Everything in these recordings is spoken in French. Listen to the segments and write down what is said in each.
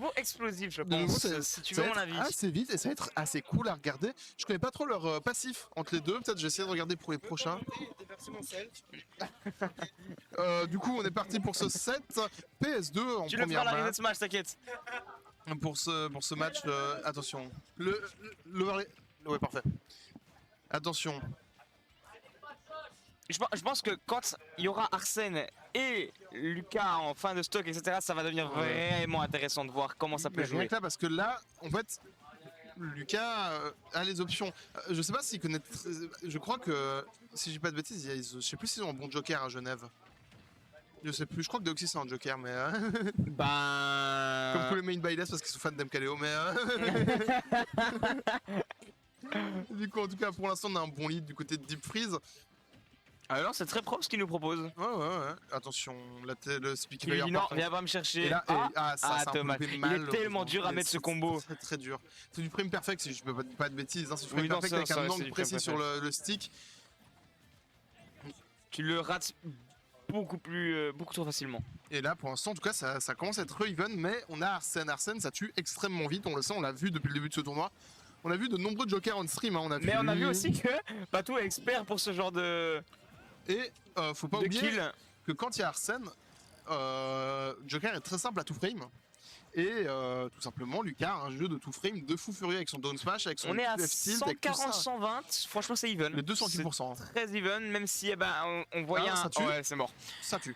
nouveau explosif, je De nouveau, pense, si tu veux mon avis. assez vite et ça va être assez cool à regarder. Je connais pas trop leur passif entre les deux. Peut-être je vais essayer de regarder pour les prochains. Du coup, on est parti pour ce set PS2 en Tu le première feras à l'arrivée main. de Smash, t'inquiète. Pour ce match, attention. Ouais, parfait. Attention. Je pense que quand il y aura Arsène et Lucas en fin de stock, etc., ça va devenir vraiment intéressant de voir comment ça peut Mais rien jouer. que là, parce que là, en fait, Lucas a les options. Je sais pas s'il connaît. Je crois que, si j'ai pas de bêtises, je sais plus s'ils ont un bon joker à Genève. Je sais plus, je crois que Deoxys c'est un joker, mais. Comme tous les main bailers parce qu'ils sont fans d'MKLeo, mais. Du coup, en tout cas, pour l'instant, on a un bon lead du côté de Deep Freeze. Alors c'est très propre ce qu'il nous propose. Ouais. Attention, le speak Il lui dit non, viens pas me chercher. Et là, ça Thomas, il il est tellement dur à mettre ce combo. C'est très dur. C'est du prime perfect, si je peux pas de bêtises. Hein, c'est du prime Oui, non, perfect ça, avec un c'est angle du précis prime sur le stick. Tu le rates beaucoup trop facilement. Et là, pour l'instant, en tout cas, ça commence à être even, mais on a Arsène. Arsène, ça tue extrêmement vite, on le sait, on l'a vu depuis le début de ce tournoi. On a vu de nombreux jokers on stream, hein. Mais on a vu aussi que Patou est expert pour ce genre de. Et faut pas de oublier kill. que quand il y a Arsène, Joker est très simple à tout frame. Et tout simplement, Lucas a un jeu de tout frame de fou furieux avec son down smash, avec son On est à F-tilt, avec tout ça. 140-120, franchement c'est even. Les 210%. Très even, même si on voyait ça tue. ouais, c'est mort. Ça tue.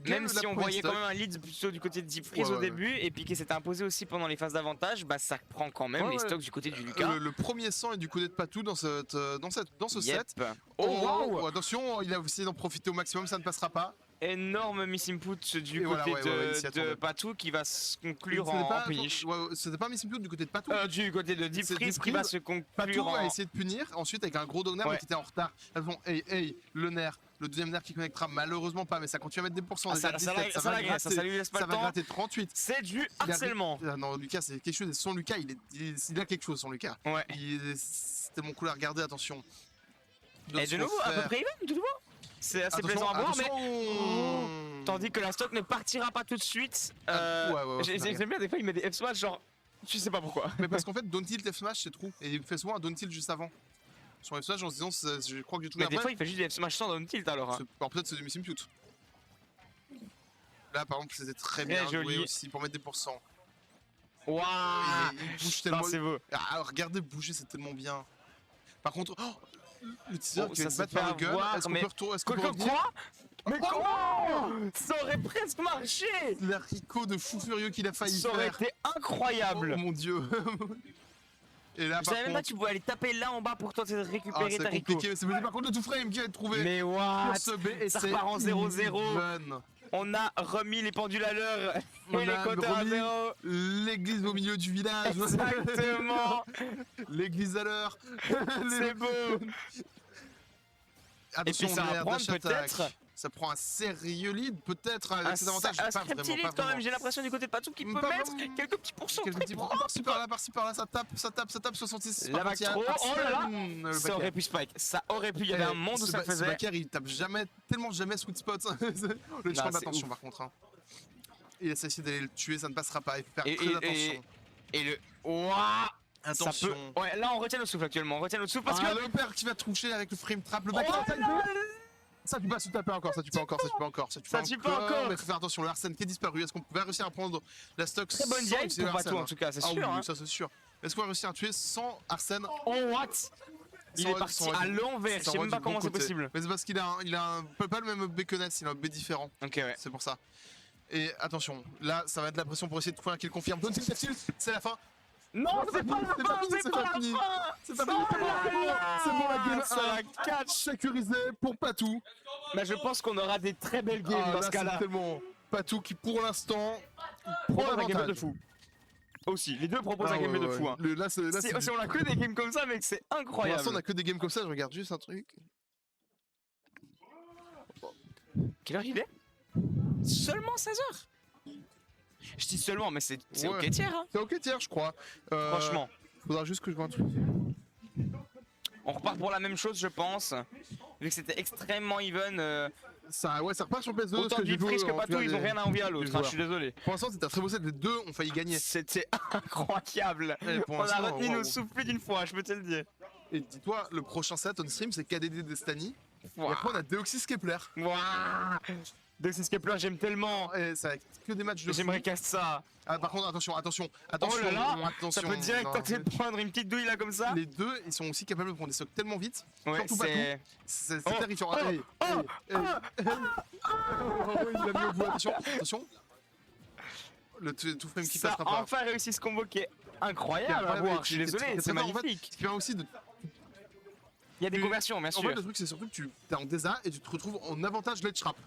Même si on voyait quand même un lead plutôt du côté de Deep Freeze au début, et puis qui s'est imposé aussi pendant les phases d'avantage, bah ça prend quand même les stocks du côté du Lucas. Le premier sang est du côté de Patou dans ce set. Oh wow. Attention, il a essayé d'en profiter au maximum, ça ne passera pas. Énorme miss input du côté de Patou qui va se conclure en punish. C'était pas miss input du côté de Patou. Du côté de Deep Freeze qui va se conclure Patou a essayé de punir, ensuite avec un gros downer mais qui était en retard. Le nerf, le deuxième nerf qui connectera malheureusement pas, mais ça continue à mettre des pourcents. Ça lui laisse pas le temps. Ça va gratter 38. C'est du harcèlement. Non, Lucas, c'est quelque chose. Son Lucas, il a quelque chose, son Lucas. Ouais. C'est tellement cool à regarder, attention. Et de nouveau, à peu près even, de nouveau. C'est assez plaisant à voir, mais. Tandis que la stock ne partira pas tout de suite. J'aime bien, des fois, il met des F-smash, genre. Je sais pas pourquoi. Mais parce qu'en fait, down tilt F-smash, c'est trou. Et il fait souvent un down tilt juste avant. Sur F-smash, en se disant, je crois que j'ai tout. Mais des fois, il fait juste des F-smash sans down tilt alors. Alors peut-être c'est du miss input. Là, par exemple, c'était très bien joué aussi pour mettre des pourcents. Waouh! Il bouge tellement. C'est beau. Regardez bouger, c'est tellement bien. Par contre, le teaser qui va se ça battre par le gun, est-ce qu'on peut retourner? Quoi? Mais comment? Ça aurait presque marché! Le Rico de fou furieux qu'il a failli faire. Ça aurait été incroyable! Oh mon dieu! Et là, je savais même pas que tu pouvais aller taper là en bas pour tenter de récupérer ta Rico. C'est par contre le tout frame qui va être trouvé. Mais what? Ça repart en 0-0. On a remis les pendules à l'heure et les compteurs à 0. L'église au milieu du village. Exactement. L'église à l'heure. C'est beau. Attention, et puis ça va prendre peut-être. Ça prend un sérieux lead, peut-être avec ses avantages. Un petit lead quand même, j'ai l'impression du côté de Patou qui peut mettre quelques petits pourcents. Par-ci par-là, ça tape, 66. La vague trop, oh là là. Ça aurait pu spike, ça aurait pu, il y avait un monde où ça faisait. Ce backer, il tape tellement jamais sweet spot. Le champ d'attention par contre. Il essaie d'aller le tuer, ça ne passera pas, il faut faire très attention. Et le... Ouah. Attention. Ouais, là on retient notre souffle actuellement, on retient notre souffle parce que... le père qui va toucher avec le frame trap, le back. Ça tue pas, ça tue pas encore. Mais faut faire attention, le Arsène qui est disparu. Est-ce qu'on va réussir à prendre la stock très bonne dive pour Patou en tout cas, c'est sûr. Oui, ça c'est sûr. Est-ce qu'on va réussir à tuer sans Arsène? Oh what? Il est parti à l'envers, je sais même pas comment c'est possible. Mais c'est parce qu'il a pas le même B que Ness, il a un B différent. Ok, ouais. C'est pour ça. Et attention, là ça va être la pression pour essayer de trouver un kill confirme. C'est la fin. Non, c'est pas la fin, c'est pas fini. C'est pas fini, c'est bon, la game 1. Catch sécurisé pour Patou. Mais je pense qu'on aura des très belles games dans ce cas-là. C'est tellement Patou qui pour l'instant prend un game de fou. Aussi, les deux proposent un game de fou. Si on a que des games comme ça, mec, c'est incroyable. Pour l'instant, on a que des games comme ça, je regarde juste un truc. Quelle heure il est? Seulement 16h. Je dis seulement, mais c'est ok tiers. Hein. C'est ok tiers, je crois. Franchement. Faudra juste que je vois un truc. On repart pour la même chose, je pense. Vu que c'était extrêmement even. Ça, ouais, ça repart sur PS2. Autant Diffreeze que Patou, ils ont rien à envier à l'autre, je suis désolé. Pour l'instant, c'était un très beau set, les deux ont failli gagner. C'était incroyable. On a retenu nos souffles plus d'une fois, je peux te le dire. Et dis-toi, le prochain set on stream, c'est KDD Destiny. Et après, on a Deoxys Kepler. Deoxys Kepler, j'aime tellement. Et ça que des matchs de J'aimerais casse ça. Ah, par contre, attention. Oh là là, attention. Ça peut direct tenter de prendre une petite douille là comme ça. Les deux, ils sont aussi capables de prendre des stocks tellement vite. Ouais, surtout Patou. C'est terrifiant. Il a mis au bout, attention. Le tout frame qui passera pas. Ça a enfin réussi ce combo qui est incroyable à voir, je suis désolé, c'est magnifique. Ce qui permet aussi de... Il y a des conversions, bien sûr. En fait, le truc, c'est surtout que tu es en désa et tu te retrouves en avantage ledge trap.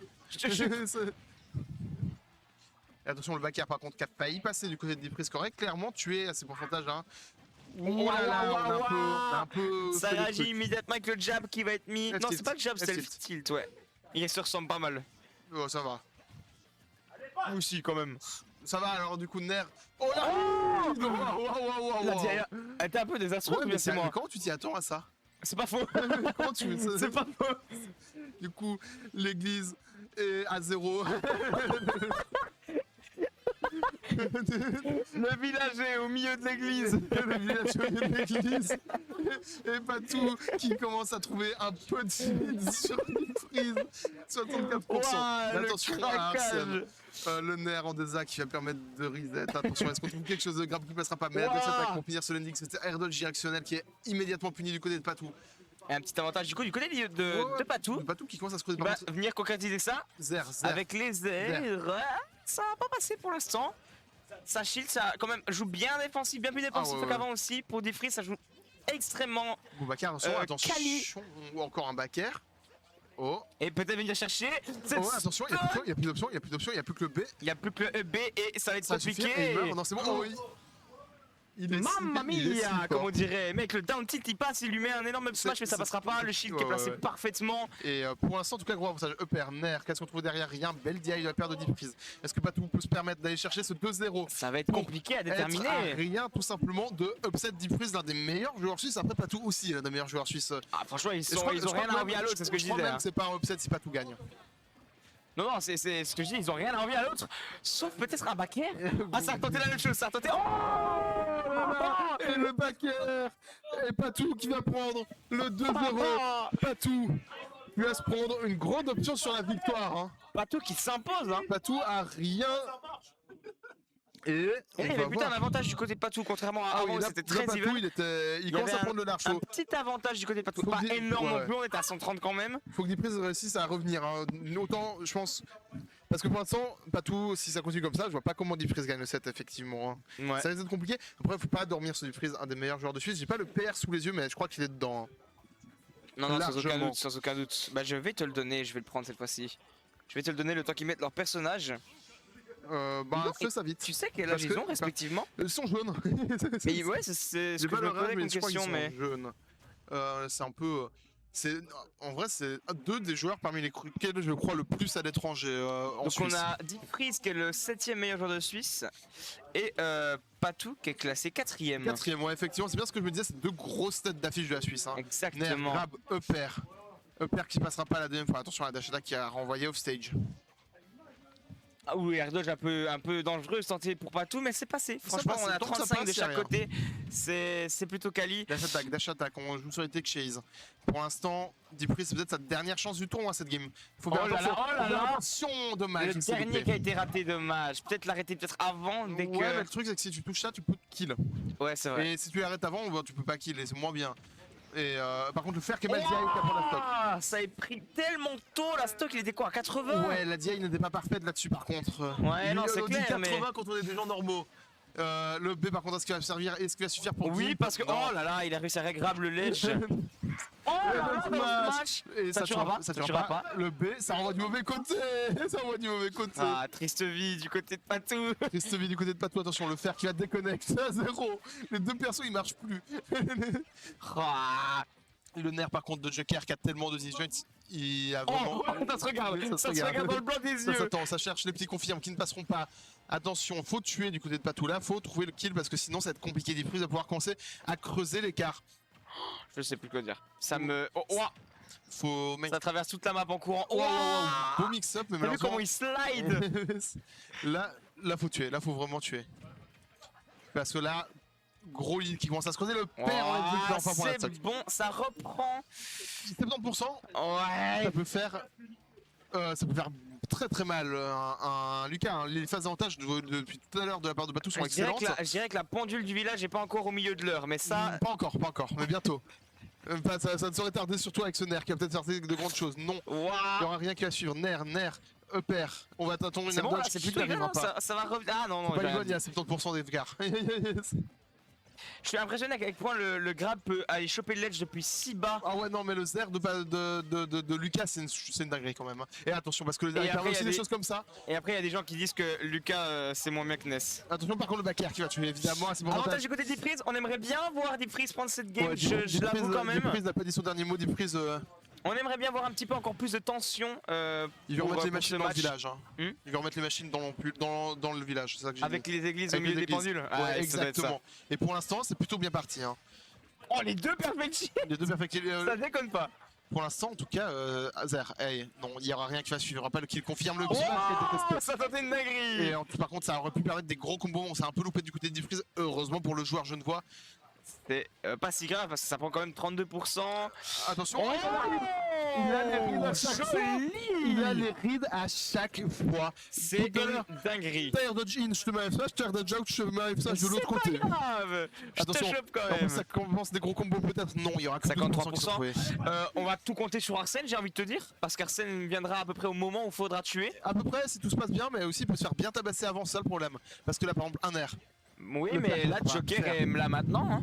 Et attention, le backer par contre qui a failli passer du côté de Diffreeze correct. Clairement, tu es à ces pourcentages là. On a un peu. Ça réagit immédiatement avec le jab qui va être mis. Non, c'est pas le jab, c'est le tilt, ouais. Il se ressemble pas mal. Oh, ça va. Aussi, quand même. Ça va alors, du coup, Ner. Oh là! Elle était un peu désastreuse, mais c'est moi. Comment tu t'y attends à ça? C'est pas faux. Comment tu C'est pas faux. Du coup, l'église est à 0. Le village est au milieu de l'église. Le village au milieu de l'église. Et Patou qui commence à trouver un petit lead sur Diffreeze. 64%. Attention à Arsène. Le nerf en désa qui va permettre de reset. Attention, est-ce qu'on trouve quelque chose de grave qui passera pas? Mais attention, pour finir ce landing, c'était air dodge directionnel qui est immédiatement puni du côté de Patou. Et un petit avantage du coup du côté de Patou. Patou qui commence à se creuser par contre. Va venir concrétiser ça. Zer. Avec les airs. Ça va pas passer pour l'instant. Ça shield, ça quand même joue bien défensif, bien plus défensif qu'avant aussi. Pour Diffreeze, ça joue extrêmement. Boubacar, attention. Ou encore un backer. Oh. Et peut-être venir chercher. Attention, il n'y a plus d'options, il n'y a plus que le B. Il n'y a plus que le B et ça va être compliqué. Non, c'est bon. Oh, oui. Mamma mia, comme on dirait. Mec, le down tilt il passe, il lui met un énorme up smash, mais ça passera pas. Le shield qui est placé parfaitement. Et pour l'instant, en tout cas, gros avantage. Upper, Nair, qu'est-ce qu'on trouve derrière? Rien. Belle DI de la paire de Diffreeze. Est-ce que Patou peut se permettre d'aller chercher ce 2-0? Ça va être compliqué à déterminer. Rien, tout simplement, de upset Diffreeze, l'un des meilleurs joueurs suisses. Après, Patou aussi, l'un des meilleurs joueurs suisses. Ah, franchement, ils ont rien à envier à l'autre, c'est ce que je disais. Même c'est pas un upset si Patou gagne. Non, c'est ce que je dis, ils ont rien à envier à l'autre. Sauf peut-être un backer. Ah, ça a tenté la même chose, ça a tenté. Et le backer. Et Patou qui va prendre le 2-0. Patou qui va se prendre une grande option sur la victoire. Patou qui s'impose. Patou a rien. Et il avait plutôt un avantage du côté de Patou, contrairement à avant, c'était très even. Il commence à prendre le large. Un petit avantage du côté de Patou, pas énorme non plus, on était à 130 quand même. Faut que Diffreeze réussisse à revenir. Autant, je pense. Parce que pour l'instant, Patou, si ça continue comme ça, je vois pas comment Diffreeze gagne le set, effectivement. Ça risque d'être compliqué. Après, faut pas dormir sur Diffreeze, un des meilleurs joueurs de Suisse. J'ai pas le PR sous les yeux, mais je crois qu'il est dedans. Non, sans aucun doute. Bah, je vais te le donner, je vais le prendre cette fois-ci. Je vais te le donner le temps qu'ils mettent leur personnage. Fais ça vite. Tu sais quel âge ils ont respectivement? Ils sont jaunes. Mais ouais, c'est ce que je me posais comme question, mais. C'est un peu. En vrai, c'est deux des joueurs parmi lesquels je crois le plus à l'étranger en Suisse. Donc on a Diffreeze qui est le 7ème meilleur joueur de Suisse et Patou qui est classé 4ème. 4ème, ouais, effectivement, c'est bien ce que je me disais, c'est deux grosses têtes d'affiche de la Suisse. Exactement. Grab, Upper qui passera pas la deuxième fois. Attention à la dash attack qui a renvoyé off stage. Ah oui, air dodge un peu dangereux, tenté pour Patou, mais c'est passé. Franchement, on a 35 de chaque côté. C'est plutôt quali. Dash attack, on joue sur les tech chase. Pour l'instant, Diffreeze, c'est peut-être sa dernière chance du tour cette game. Faut faire attention, dommage. Le dernier qui a été raté, dommage. Peut-être l'arrêter avant dès que. Ouais, mais le truc c'est que si tu touches ça, tu peux kill. Ouais, c'est vrai. Et si tu l'arrêtes avant, tu peux pas kill et c'est moins bien. Et par contre, le fer qui est mal DI qui apprend la stock. Ça a pris tellement tôt, la stock il était quoi à 80? Ouais, la DI n'était pas parfaite là-dessus par contre. Ouais, non, c'est clair. 80 mais... quand on est des gens normaux. Le B par contre, est-ce qu'il va servir? Est-ce qu'il va suffire pour Oui, parce que. Oh là là, il a réussi à grab le ledge. Oh là là, smash. Et ça tuera pas. Le B, ça renvoie du mauvais côté. Ah, triste vie du côté de Patou. Triste vie du côté de Patou. Attention, le fer qui va déconnecter à 0. Les deux persos ils marchent plus. Le nerf par contre de Joker qui a tellement de disjoints, il a vraiment... ça se regarde dans le blanc des yeux. Ça cherche les petits confirmes qui ne passeront pas. Attention, faut tuer du côté de Patou là, faut trouver le kill parce que sinon ça va être compliqué. Diffreeze va pouvoir commencer à creuser l'écart. Je sais plus quoi dire. Ça me... Faut... Ça traverse toute la map en courant. Wow, Ouah, beau mix-up, mais t'as vu malheureusement... comment il slide? là, faut tuer. Là, faut vraiment tuer. Parce que là, gros lead qui commence à se creuser. Le père en fait enfin pour la stock. C'est bon, ça reprend. 70%. Ouais. Ça peut faire très très mal un Lucas. Hein. Les phases d'avantage depuis tout à l'heure de la part de Batou sont excellentes. Je dirais que la pendule du village est pas encore au milieu de l'heure, mais ça... Pas encore, mais bientôt. Ça ne saurait tarder, surtout avec ce nerf qui a peut-être fait de grandes choses. Non, il n'y aura rien qui va suivre. Nerf, Upper. On va t'attendre une c'est bon, là, dodge c'est qui plutôt n'arrivera évident, pas. ça va revenir. Ah non, non, Pas il y a 70% d'écart. Je suis impressionné à quel point le grab peut aller choper le ledge depuis si bas. Ah ouais, non, mais le Zer de Lucas, c'est une dinguerie quand même. Hein. Et attention, parce que le Zer, il permet aussi des choses comme ça. Et après, il y a des gens qui disent que Lucas, c'est moins bien que Ness. Attention, par contre, le backer qui va tuer, évidemment. C'est bon. Avantage du côté de Deep Freeze, on aimerait bien voir Deep Freeze prendre cette game, je l'avoue quand même. Deep Freeze n'a pas dit son dernier mot, Deep Freeze. On aimerait bien voir un petit peu encore plus de tension. Il veut remettre les machines dans le village. Hein. Il veut remettre les machines dans le village, c'est ça que j'ai dit. Avec les églises au milieu des pendules. Ouais, exactement. Et pour l'instant, c'est plutôt bien parti. Hein. Oh, les deux perfectiles. Les deux perfectiles. Ça déconne pas. Pour l'instant, en tout cas, Zer, hey, non, il n'y aura rien qui va suivre. Il n'y aura pas le kill confirme le kill. Ça tentait une dinguerie. Et par contre, ça aurait pu permettre des gros combos. On s'est un peu loupé du côté de Deep Freeze. Heureusement pour le joueur genevois. C'est pas si grave parce que ça prend quand même 32%. Attention. Oh, il a les rides à chaque fois. Il a les rides à chaque fois. C'est une dinguerie. Terre dodge in, je te mets ça, je terre dodge out, je te mets ça de l'autre côté. C'est pas grave. Attention, je te chope quand même. Ça commence des gros combos peut-être. Non, il y aura que 53%. On va tout compter sur Arsène, j'ai envie de te dire, parce qu'Arsène viendra à peu près au moment où il faudra tuer. À peu près, si tout se passe bien, mais aussi il peut se faire bien tabasser avant, ça le problème. Parce que là, par exemple, un air. Oui, mais là, Joker est là maintenant. Hein.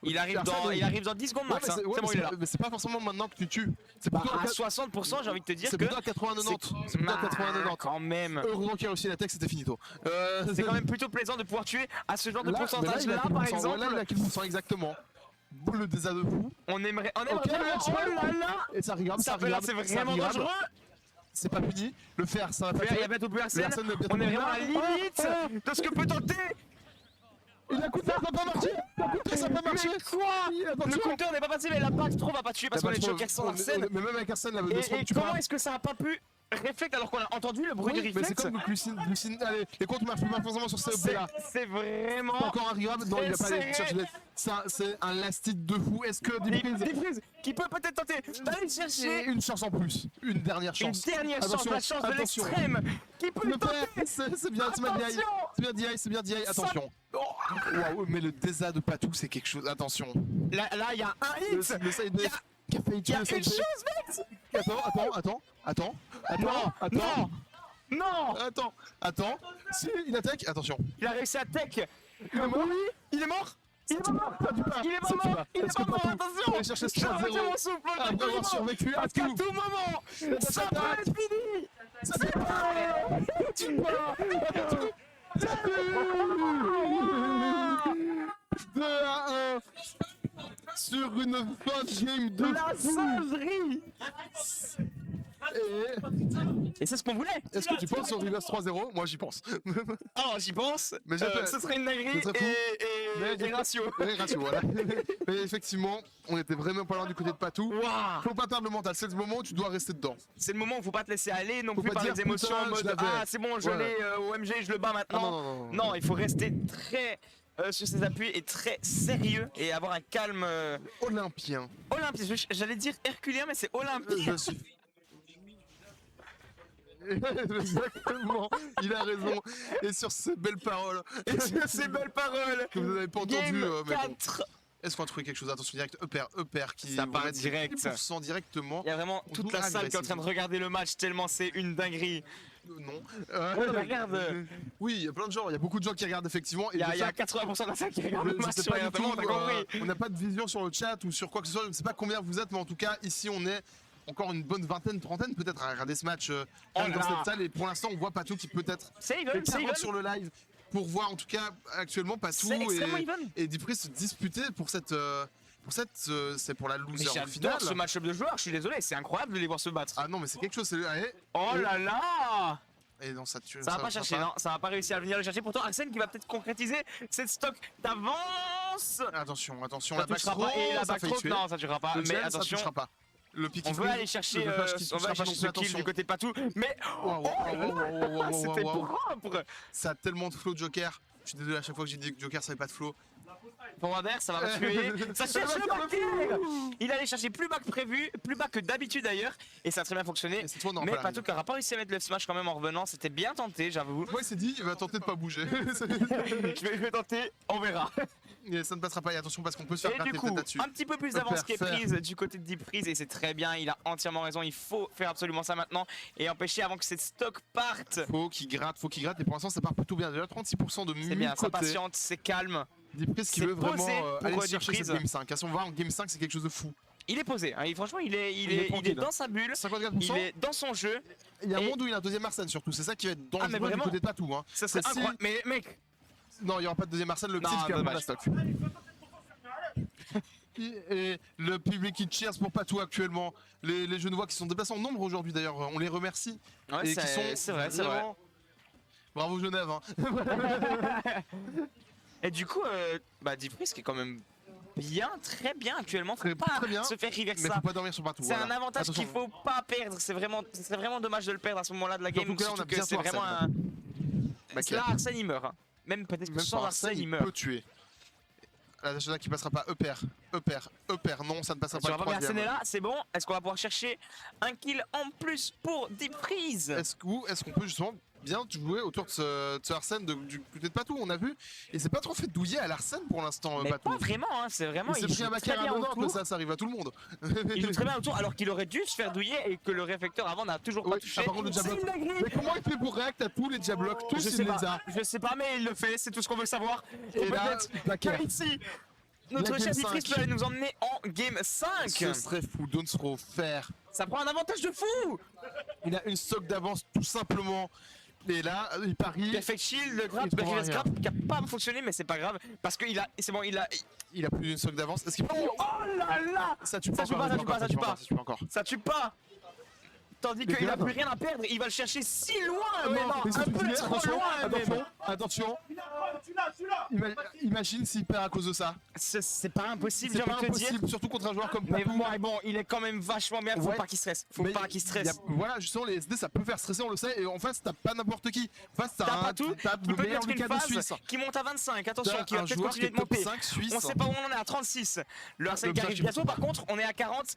Il arrive dans 10 secondes max. C'est bon, il est là. Mais c'est pas forcément maintenant que tu tues. C'est plutôt à 60%, j'ai envie de te dire que. C'est plutôt à 80-90. C'est plutôt à 80-90. Quand même. Heureusement qu'il y a aussi la tech, c'était finito. C'est quand même plutôt plaisant de pouvoir tuer à ce genre de pourcentage là, par exemple. Là, il a kill % exactement. Boule de de fou. On aimerait bien. Oh là là. Et ça regarde, ça regarde. C'est vraiment dangereux. C'est pas fini. Le faire, ça va pas. Il y a bientôt plus Arsène. On est vraiment à la limite de ce que peut tenter. Il a coûté, ça n'a pas marché. Ça n'a pas marché. Mais quoi? Le compteur n'est pas passé, mais la balle trop va pas tuer parce qu'on est Joker sans Arsène. Mais même avec Arsène, la et comment est-ce que ça a pas pu réfléchir alors qu'on a entendu le bruit du réflexe? Mais c'est comme Lucine, allez, les comptes marchent pas forcément sur ces là. C'est vraiment. Encore un grab, non, il a pas allé chercher. Ça, c'est un last hit de fou. Est-ce que Deep Freeze qui peut peut-être tenter d'aller chercher une chance en plus, une dernière chance. Une dernière chance, la chance de l'extrême qui peut le tenter. C'est bien, c'est bien DI, attention. Waouh, mais le désa de Patou, c'est quelque chose. Attention. Là, il y a un hit. Il y a une chose, mec. Attends. Si, il attaque, attention. Il a réussi à tech. Il est mort. Il est mort. Il est pas mort, attention. Aller chercher ce 3-0 après avoir survécu à tout moment. Ça peut être fini. Ça peut pas. Tu vois. 2-1 sur une fin de game de la singerie. Et c'est ce qu'on voulait. Est-ce que tu penses au reverse 3-0? Moi j'y pense. Alors j'y pense, mais ce serait une dinguerie et ratio. Ratio, voilà. Mais effectivement, on était vraiment pas loin du côté de Patou. Faut pas perdre le mental, c'est le moment où tu dois rester dedans. C'est le moment où faut pas te laisser aller non plus par les émotions en mode ah c'est bon je l'ai OMG je le bats maintenant. Non, il faut rester très sur ses appuis et très sérieux et avoir un calme olympien. J'allais dire herculien mais c'est olympien. Je suis... Exactement, il a raison. Et sur ces belles paroles, que vous n'avez pas entendu, mais bon. Est-ce qu'on a trouvé quelque chose? Attention, direct, Upper qui ça part direct. 10% directement. Il y a vraiment toute la salle qui est en train de regarder le match tellement c'est une dinguerie. Non. Regarde. Oui, il y a plein de gens, il y a beaucoup de gens qui regardent effectivement. Il y a 80% de la salle qui regarde le match. On n'a pas de vision sur le chat ou sur quoi que ce soit. Je ne sais pas combien vous êtes, mais en tout cas, ici on est encore une bonne vingtaine, trentaine peut-être à regarder ce match dans cette salle. Et pour l'instant, on voit Patou qui peut-être sur le live pour voir en tout cas actuellement Patou et Deep Freeze se disputer pour cette. C'est pour la loser finale. J'adore ce match-up de joueurs, je suis désolé, c'est incroyable de les voir se battre. Ah non, mais c'est quelque chose, c'est. Oh là là! Et non, ça tue. Ça va pas chercher, non, ça va pas réussir à venir le chercher. Pourtant, Arsène qui va peut-être concrétiser cette stock d'avance. Attention, la backstroke. Et la backstroke, non, ça tuera pas. Mais attention. Ça touchera pas. Le pick on veut aller chercher, ce kill du côté de Patou, mais c'était propre. Ça a tellement de flow de Joker. Je suis désolé à chaque fois que j'ai dit que Joker ça avait pas de flow. Pour Wander, ça va me tuer. Ça cherche le back. Il allait chercher plus bas que prévu, plus bas que d'habitude d'ailleurs, et ça a très bien fonctionné. Mais Patou qui n'aura pas réussi à mettre le smash quand même en revenant, c'était bien tenté, j'avoue. Moi il s'est dit, il va tenter de pas bouger. je vais tenter, on verra. Et ça ne passera pas, et attention parce qu'on peut se faire gratter peut-être là-dessus. Un petit peu plus d'avance qui est prise du côté de Deep Freeze, et c'est très bien, il a entièrement raison, il faut faire absolument ça maintenant et empêcher avant que cette stock parte. Faut qu'il gratte, et pour l'instant ça part plutôt bien. Déjà 36% de mi-côté. C'est bien, ça patiente, c'est calme. Deep Freeze qui veut vraiment aller chercher cette game 5. À son voir en game 5 c'est quelque chose de fou. Il est posé, hein. Franchement il est dans sa bulle, 54%. il est dans son jeu. Il y a un monde où il a un deuxième Arsène surtout, c'est ça qui va être dangereux du côté de Patou. Hein. Ça serait incroyable, mais mec. Non, il n'y aura pas de deuxième Arsène, le petit qui a la stock. Et le public qui cheers pour Patou actuellement. Les Genevois qui sont déplacés en nombre aujourd'hui d'ailleurs, on les remercie. Ouais, c'est vrai. Bravo Genève. Hein. Et du coup, Deep Freeze qui est quand même bien, très bien actuellement. Faut pas se faire reverse ça. Mais faut pas dormir sur Patou. C'est un avantage qu'il faut pas perdre. Ce serait vraiment dommage de le perdre à ce moment-là de la game. Surtout que c'est vraiment un. Là, Arsène il meurt. Hein. Même peut-être que sans Arsène il meurt. Peut tuer. La Tachana qui passera pas Upper, non ça ne passera pas. Arsène est là, c'est bon. Est-ce qu'on va pouvoir chercher un kill en plus pour Deep Freeze? Est-ce qu'on peut justement bien jouer autour de ce Arsène du côté de Patou, on a vu, et c'est pas trop fait douiller à l'Arsène pour l'instant. Pas vraiment, hein, c'est vraiment. Il s'est pris un macaire à l'honneur, ça arrive à tout le monde. Il joue très bien autour alors qu'il aurait dû se faire douiller et que le réflecteur avant n'a toujours pas touché. Par contre, le Diablock. Mais comment il fait pour react à tous les Diablocks? Tous il les a. Je sais pas, mais il le fait, c'est tout ce qu'on veut savoir. Et là, ici, notre chef Deep Freeze peut aller nous emmener en game 5. Ce serait fou, don't throw faire. Ça prend un avantage de fou. Il a une stock d'avance tout simplement. Et là, il parie. Perfect Shield, le grab, scrap qui a pas fonctionné, mais c'est pas grave parce qu'il a. C'est bon, il a plus d'une stock d'avance. Est-ce qu'il peut. Oh là là. Ça tue pas. Ça tue pas. Tandis qu'il a plus rien à perdre, il va le chercher si loin, un peu trop loin. Attention. Imagine s'il perd à cause de ça. C'est pas impossible, j'ai envie de te dire. Surtout contre un joueur comme Patou. Mais bon, il est quand même vachement bien, faut pas qu'il stresse. Voilà, justement, les SD ça peut faire stresser, on le sait, et en face t'as pas n'importe qui. En face t'as Patou qui peut mettre une phase qui monte à 25, attention, qui va peut-être continuer de monter. On sait pas où on en est à 36. Le Arsène qui arrive bientôt, par contre, on est à 40.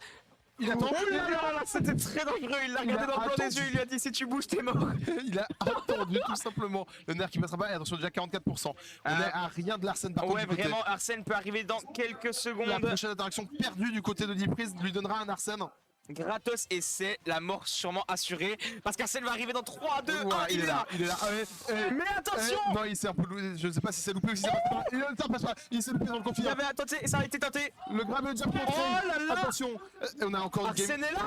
Il attend. Oh là là, c'était très dangereux. Il l'a regardé dans le blanc des yeux. Il lui a dit si tu bouges, t'es mort. Il a attendu tout simplement. Le nerf qui passera pas. Et attention, déjà 44%. On est à rien de l'Arsène par contre. Ouais, vraiment, Arsène peut arriver dans quelques secondes. La prochaine interaction perdue du côté de Deep Freeze lui donnera un Arsène. Gratos, et c'est la mort sûrement assurée parce qu'Arsène va arriver dans 3, 2, 1. Il est là. Mais attention. Non, il s'est un peu loupé. Je ne sais pas si c'est loupé ou si c'est pas. Le temps passe pas. Il s'est loupé dans le confinement. Il avait tenté, ça a été tenté. Le grab est déjà contré. Oh là là. Attention. On a encore une game. Arsène est là.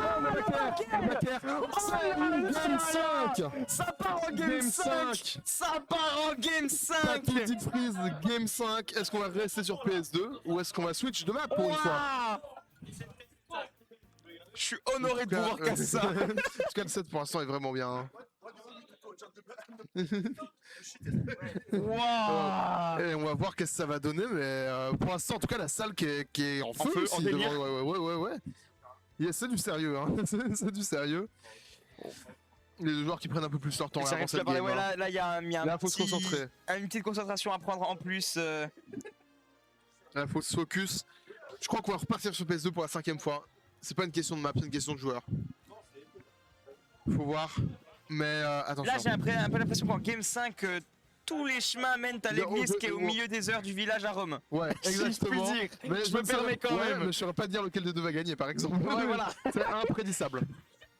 Game 5. Ça part en game 5. Ça part en game 5. Deep Freeze, game 5. Est-ce qu'on va rester sur PS2 ou est-ce qu'on va switch de map pour une fois? Je suis honoré de pouvoir casser ça. En tout cas, le set pour l'instant est vraiment bien. Wow. Et on va voir qu'est-ce que ça va donner, mais pour l'instant, en tout cas, la salle qui est en feu. En délire. Ouais. C'est du sérieux, hein. C'est du sérieux. Les deux joueurs qui prennent un peu plus leur temps avant cette game. Là, il y a là, faut se concentrer. Une petite concentration à prendre en plus. Là, faut se focus. Je crois qu'on va repartir sur PS2 pour la 5e fois. C'est pas une question de map, c'est une question de joueur. Faut voir. Mais attention. Là, j'ai un peu l'impression qu'en game 5, tous les chemins mènent à l'église qui est au milieu des heures du village à Rome. Ouais, exactement. Si je puis dire. Je me permets quand même. Mais je saurais pas dire lequel des deux va gagner, par exemple. Ouais, voilà. C'est imprédicable.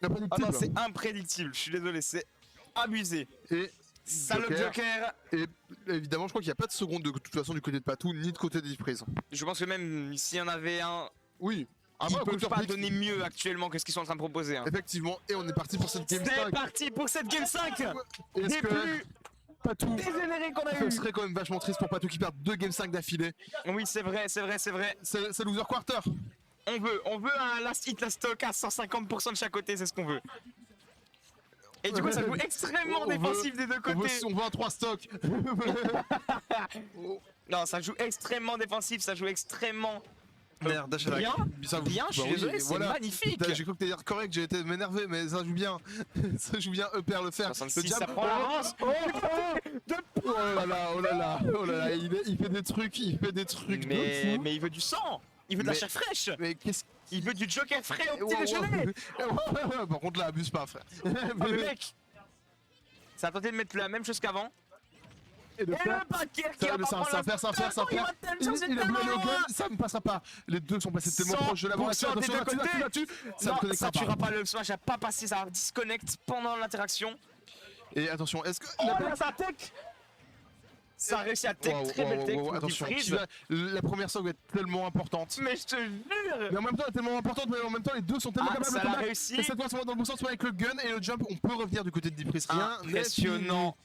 Ah non, c'est imprédictible. Je suis désolé, c'est abusé. Et salope Joker. Et évidemment, je crois qu'il n'y a pas de seconde de toute façon du côté de Patou, ni de côté de Deep Freeze. Je pense que même s'il y en avait un. Oui. Ils ne peuvent pas donner mieux actuellement que ce qu'ils sont en train de proposer. Hein. Effectivement, et on est parti pour cette game 5. C'est parti pour cette game 5. Est-ce que Patou dégénéré qu'on a eu. Ce serait quand même vachement triste pour Patou qui perd 2 game 5 d'affilée. Oui, c'est vrai. C'est loser quarter. On veut un last hit, last stock à 150% de chaque côté, c'est ce qu'on veut. Et du coup, ça joue extrêmement défensif des deux côtés. On veut un 3 stock. Non, ça joue extrêmement défensif, ça joue extrêmement Merde, dash attack. Bien, je suis désolé, c'est magnifique. J'ai cru que t'allais dire correct, j'ai été m'énerver, mais ça joue bien. Ça joue bien, Upper le faire. 66, ça prend l'avance. Oh là là, oh là là, oh là là, il fait des trucs, de fou. Mais il veut du sang. Il veut de la chair fraîche. Mais qu'est-ce Il veut du joker frais au petit déjeuner. Par contre là, abuse pas, frère. Mais mec, ça a tenté de mettre la même chose qu'avant. Et le backer qui va pas prendre ça faire. Il a bleu le gun, ça ne passera pas. Les deux sont passés tellement proches de la mort. Ça ne tuera pas pas. le smash, a pas passé, ça disconnect pendant l'interaction. Et attention, est-ce que. Oh là, ça tech. Ça a réussi à tech, très belle tech. Attention, la première sauve est tellement importante. Mais je te jure. Mais en même temps, elle est tellement importante, mais en même temps, les deux sont tellement capables de combattre. Réussi. Et cette fois, on va dans le bon sens avec le gun et le jump. On peut revenir du côté de Deep Freeze. Rien impressionnant.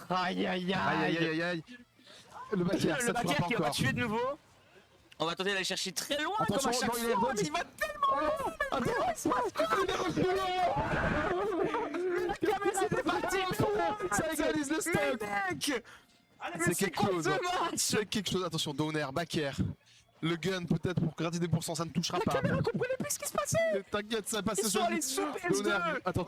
Aïe aïe aïe. Le backer qui va tuer de nouveau. On va tenter d'aller chercher très loin. Attention, comme à chaque fois, mais il va tellement loin. La caméra est partie. Ça égalise le stock. Mec, c'est quelque chose. C'est quelque chose. Attention, Downer, backer. Le gun peut-être pour gratter des pourcents, ça ne touchera pas. La caméra comprenait plus ce qui se passait. T'inquiète, ça passe. Ils sont allés sous PS2. Attends.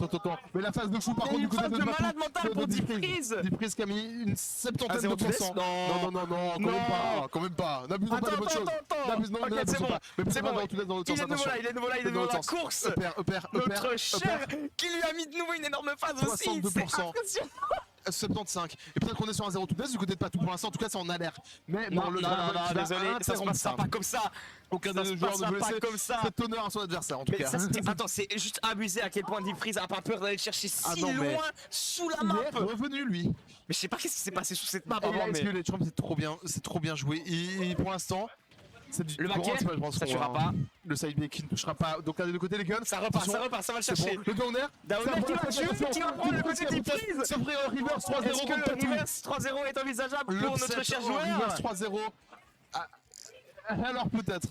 Mais la phase de fou par contre du côté de malade mental pour Deep Freeze. Deep Freeze qui a mis une 70aine de pourcents. Non, quand même pas. N'abusons pas de votre chose. N'abusons pas. Mais c'est bon, dans l'autre sens, attention. Il est nouveau là, la course. Notre cher qui lui a mis de nouveau une énorme phase aussi. 62%. 75. Et peut-être qu'on est sur un 0 tout du côté de Patou pour l'instant, en tout cas c'est en alerte. Mais non, désolé, ça se passera pas comme ça. Aucun des joueurs ne veut laisser cet honneur à son adversaire en tout cas. Attends, c'est juste abusé à quel point Deep Freeze a pas peur d'aller chercher si loin sous la map. Il est revenu lui. Mais je sais pas qu'est-ce qui s'est passé sous cette map. Les Trump c'est trop bien joué. Et pour l'instant, le backer, ça tuera pas. Le side B qui ne touchera pas. Donc là, de côté les guns. Ça repart, ça va le chercher. Le Downer qui va prendre le côté Deep Freeze. Ça ferait un reverse 3-0. Est-ce que le reverse 3-0 est envisageable pour notre cher joueur? Reverse 3-0. Alors peut-être.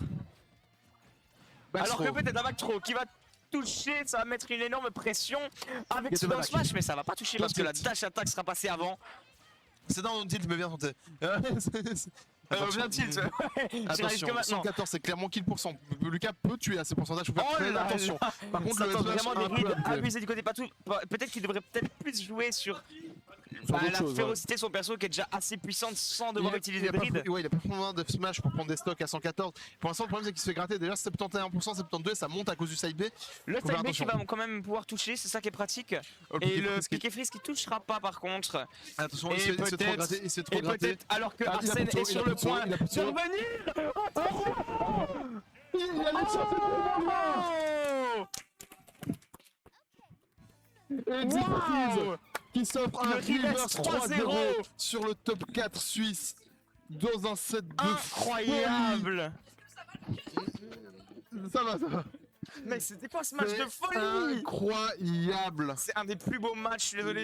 Alors que peut-être un back throw qui va toucher, ça va mettre une énorme pression avec ce down smash, mais ça va pas toucher parce que la dash attack sera passée avant. C'est dans le tilt, mais bien tenté. Bien tilt. Attention, 114 c'est clairement kill pour cent. Lucas peut tuer à ces pourcentages, faut faire très attention. Par contre, le vraiment des rides abusées du côté Patou. Peut-être qu'il devrait plus jouer sur la férocité de son perso qui est déjà assez puissante sans devoir utiliser de rides. Ouais, il a pas besoin de smash pour prendre des stocks à 114. Pour l'instant, le problème c'est qu'il se fait gratter. Déjà 71%, 72, ça monte à cause du side B. Le side B qui va quand même pouvoir toucher, c'est ça qui est pratique. Et le piqué freeze qui touchera pas par contre. Attention, il se fait trop gratter. Alors que Arsène est sur le point de revenir. Il allait chercher le point. Et Deep Freeze qui s'offre un reverse 3-0 sur le top 4 suisse dans un set de incroyable. Ça va. Mais c'était quoi ce match de folie? Incroyable. C'est un des plus beaux matchs, je suis désolé.